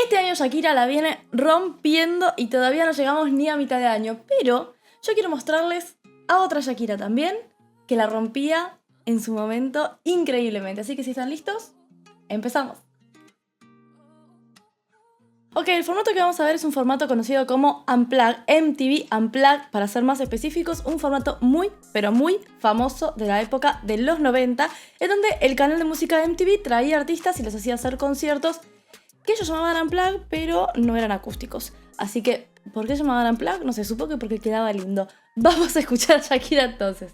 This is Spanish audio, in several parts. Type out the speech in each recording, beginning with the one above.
Este año Shakira la viene rompiendo y todavía no llegamos ni a mitad de año, pero yo quiero mostrarles a otra Shakira también, que la rompía en su momento increíblemente. Así que si están listos, empezamos. Ok, el formato que vamos a ver es un formato conocido como Unplugged, MTV Unplugged, para ser más específicos, un formato muy, pero muy famoso de la época de los 90, en donde el canal de música de MTV traía artistas y les hacía hacer conciertos que ellos llamaban Unplugged, pero no eran acústicos. Así que, ¿por qué llamaban Unplugged? No sé, supongo que porque quedaba lindo. Vamos a escuchar a Shakira entonces.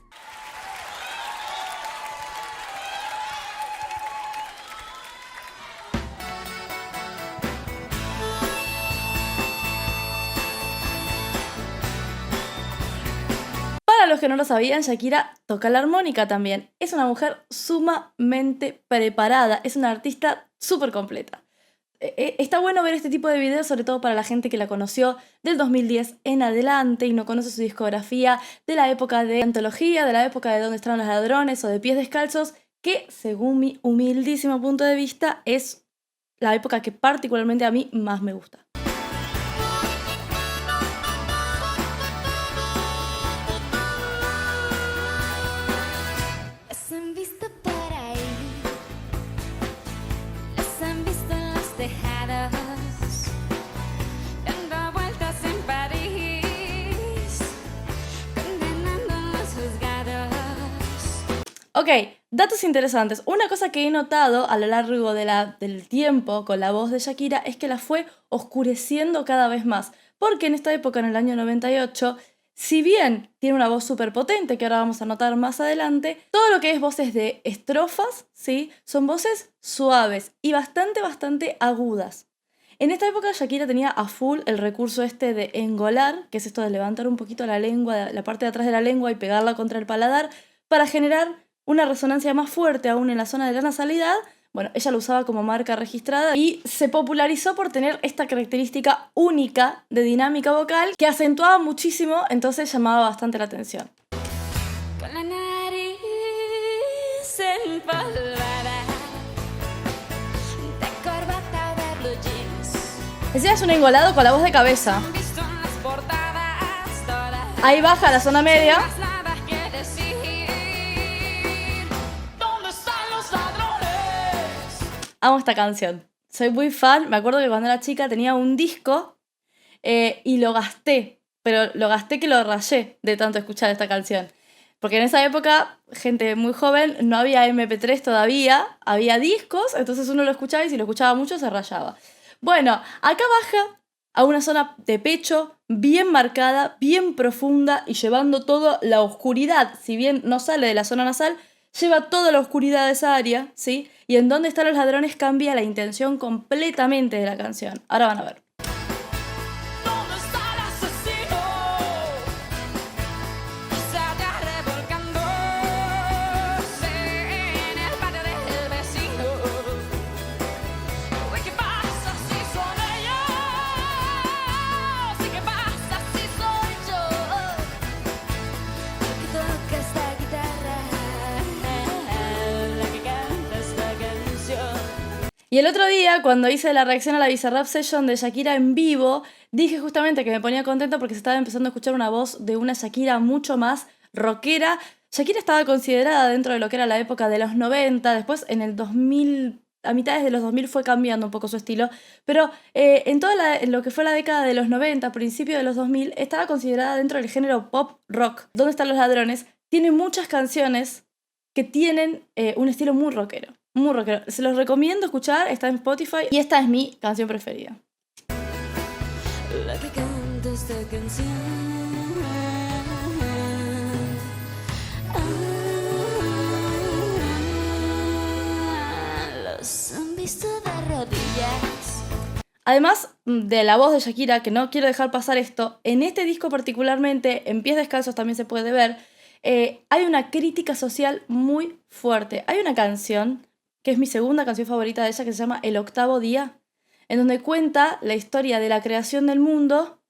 Para los que no lo sabían, Shakira toca la armónica también. Es una mujer sumamente preparada, es una artista súper completa. Está bueno ver este tipo de videos, sobre todo para la gente que la conoció del 2010 en adelante y no conoce su discografía de la época de Antología, de la época de Dónde Están los Ladrones o de Pies Descalzos, que según mi humildísimo punto de vista es la época que particularmente a mí más me gusta. Ok, datos interesantes. Una cosa que he notado a lo largo del tiempo con la voz de Shakira es que la fue oscureciendo cada vez más. Porque en esta época, en el año 98, si bien tiene una voz súper potente, que ahora vamos a notar más adelante, todo lo que es voces de estrofas, ¿sí? Son voces suaves y bastante agudas. En esta época Shakira tenía a full el recurso este de engolar, que es esto de levantar un poquito la lengua, la parte de atrás de la lengua y pegarla contra el paladar para generar una resonancia más fuerte aún en la zona de la nasalidad. Bueno, ella lo usaba como marca registrada y se popularizó por tener esta característica única de dinámica vocal que acentuaba muchísimo, entonces llamaba bastante la atención. Con la nariz empolvada, de corbata de blue jeans. Ese es un engolado con la voz de cabeza. Ahí baja la zona media. Amo esta canción. Soy muy fan. Me acuerdo que cuando era chica tenía un disco y lo gasté. Pero lo gasté que lo rayé de tanto escuchar esta canción. Porque en esa época, gente muy joven, no había MP3 todavía. Había discos, entonces uno lo escuchaba y si lo escuchaba mucho se rayaba. Bueno, acá baja a una zona de pecho bien marcada, bien profunda y llevando toda la oscuridad. Si bien no sale de la zona nasal, lleva toda la oscuridad de esa área, ¿sí? Y en Dónde Están los Ladrones cambia la intención completamente de la canción. Ahora van a ver. ¿Dónde está el asesino? Se halla revolcándose en el patio del vecino. ¿Qué pasa si son ellos? ¿Y qué pasa si soy yo? Que toca esta guitarra. Y el otro día, cuando hice la reacción a la Bizarrap Session de Shakira en vivo, dije justamente que me ponía contenta porque se estaba empezando a escuchar una voz de una Shakira mucho más rockera. Shakira estaba considerada dentro de lo que era la época de los 90, después en el 2000, a mitades de los 2000 fue cambiando un poco su estilo, pero en lo que fue la década de los 90, principio de los 2000, estaba considerada dentro del género pop rock. ¿Dónde Están los Ladrones? Tiene muchas canciones que tienen un estilo muy rockero. Muy rockero. Se los recomiendo escuchar, está en Spotify y esta es mi canción preferida. La que canta esta canción. Los han visto de rodillas. Además de la voz de Shakira, que no quiero dejar pasar esto, en este disco particularmente, en Pies Descalzos también se puede ver, hay una crítica social muy fuerte. Hay una canción que es mi segunda canción favorita de ella, que se llama El Octavo Día, en donde cuenta la historia de la creación del mundo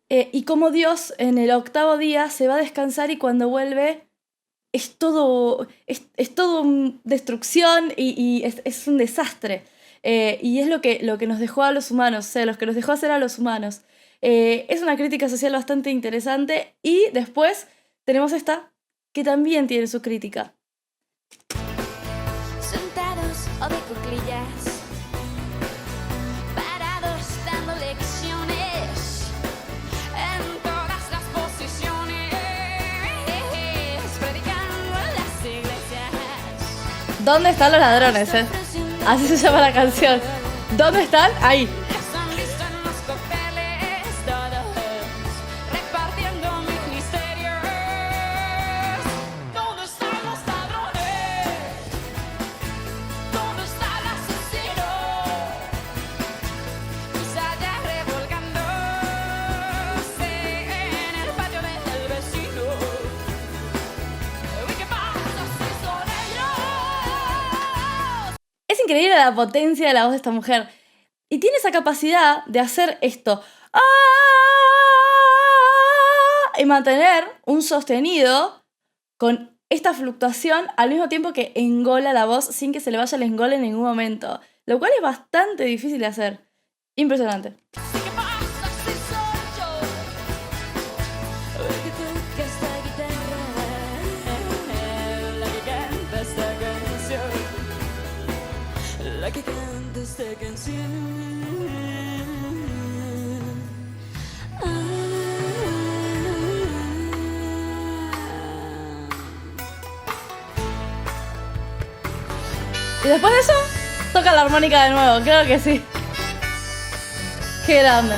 y cómo Dios en el octavo día se va a descansar y cuando vuelve es todo destrucción y es un desastre. y es lo que nos dejó a los humanos, o sea, lo que nos dejó hacer a los humanos. Es una crítica social bastante interesante y después tenemos esta que también tiene su crítica. Sentados o de cuclillas, parados dando lecciones en todas las posiciones, predicando en las iglesias. ¿Dónde están los ladrones? Así se llama la canción. ¿Dónde están? Ahí. Están listos en los cócteles, todos repartiendo mis misterios. ¿Dónde están los ladrones? ¿Dónde está el asesino? Quizá ya revolcándose en el patio del vecino. ¿Y qué pasa si son ellos? Es increíble la potencia de la voz de esta mujer. Y tiene esa capacidad de hacer esto. ¡Ah! Y mantener un sostenido con esta fluctuación al mismo tiempo que engola la voz sin que se le vaya el engole en ningún momento. Lo cual es bastante difícil de hacer. Impresionante. ¿Qué pasa si soy yo el que toca esta guitarra, la que canta esta canción, la que canta esta canción? Y después de eso, toca la armónica de nuevo. Creo que sí. Qué grande.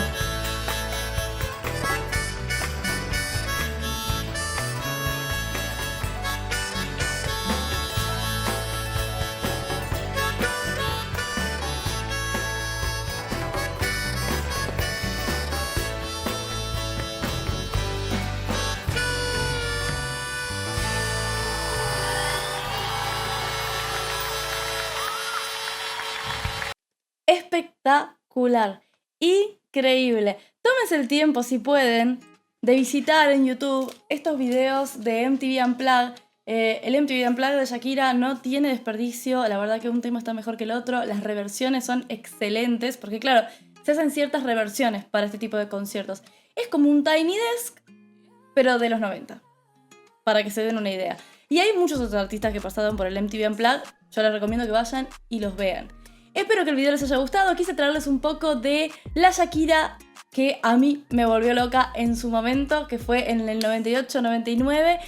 Espectacular, increíble. Tómense el tiempo, si pueden, de visitar en YouTube estos videos de MTV Unplugged. El MTV Unplugged de Shakira no tiene desperdicio. La verdad que un tema está mejor que el otro. Las reversiones son excelentes porque, claro, se hacen ciertas reversiones para este tipo de conciertos. Es como un Tiny Desk, pero de los 90, para que se den una idea. Y hay muchos otros artistas que pasaron por el MTV Unplugged. Yo les recomiendo que vayan y los vean. Espero que el video les haya gustado. Quise traerles un poco de la Shakira que a mí me volvió loca en su momento, que fue en el 98-99.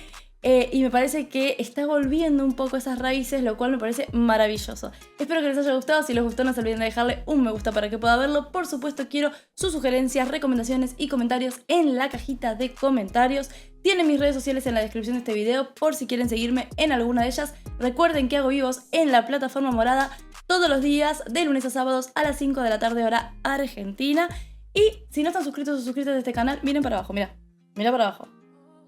Y me parece que está volviendo un poco esas raíces, lo cual me parece maravilloso. Espero que les haya gustado. Si les gustó, no se olviden de dejarle un me gusta para que pueda verlo. Por supuesto, quiero sus sugerencias, recomendaciones y comentarios en la cajita de comentarios. Tienen mis redes sociales en la descripción de este video por si quieren seguirme en alguna de ellas. Recuerden que hago vivos en la plataforma morada todos los días, de lunes a sábados a las 5 de la tarde, hora argentina. Y si no están suscritos o suscritas a este canal, miren para abajo, mira para abajo.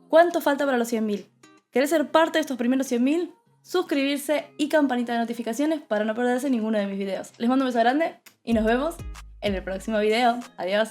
¿Cuánto falta para los 100.000? ¿Querés ser parte de estos primeros 100.000? Suscribirse y campanita de notificaciones para no perderse ninguno de mis videos. Les mando un beso grande y nos vemos en el próximo video. Adiós.